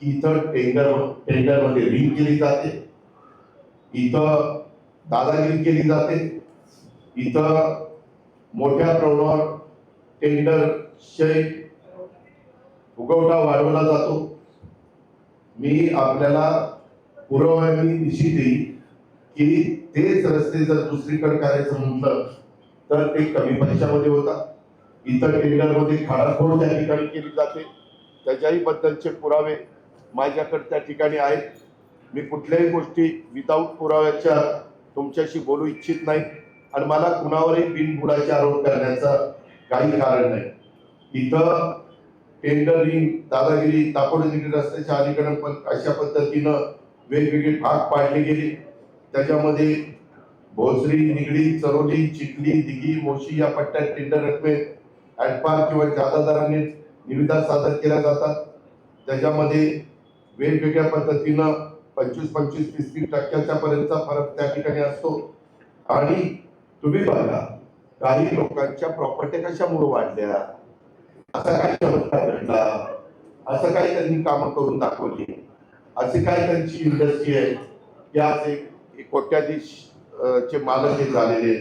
की इथं टेंडरमध्ये रिंग केली जाते, इथं दादागिरी केली जाते, इथं मोठ्या प्रमाणावर टेंडरचे फुगवटा वाढवला जातो. मी आपल्याला पुराव्याने निश्चित देईल की तेच रस्ते जर दुसरीकडे करायचं म्हटलं तर ते कमी पैशामध्ये होतात. इतर टेंडरमध्ये खाडाखोड त्या ठिकाणी केली जाते, त्याच्याही बद्दलचे पुरावे माझ्याकडे त्या ठिकाणी आहेत. मी कुठल्याही गोष्टी विदाऊट पुराव्याच्या तुमच्याशी बोलू इच्छित नाही आणि मला कुणावरही बिनबुडाचे आरोप करण्याचा काही कारण नाही. इथं टेंडरिंग दादागिरी दापोडी रस्त्याच्या अलीकडे पण अशा पद्धतीनं वेगवेगळे भाग पाडले गेले. त्याच्यामध्ये भोसरी, निगडी, चरोली, चिखली, दिघी, मोशी या पट्ट्यात टेंडर रकमेत ऍडपार किंवा जादा दराने निविदा सादर केल्या जातात. त्याच्यामध्ये वेगवेगळ्या पद्धतीनं 25-25, 30-30% पर्यंतचा फरक त्या ठिकाणी असतो. आणि तुम्ही बघा काही लोकांच्या प्रॉपर्टी कशामुळे वाढल्या, असा काय चमत्कार घडला, असं काय त्यांनी कामं करून दाखवली, असे काय त्यांची इंडस्ट्री आहे की आज एक कोट्याधीश चे मालक हे झालेले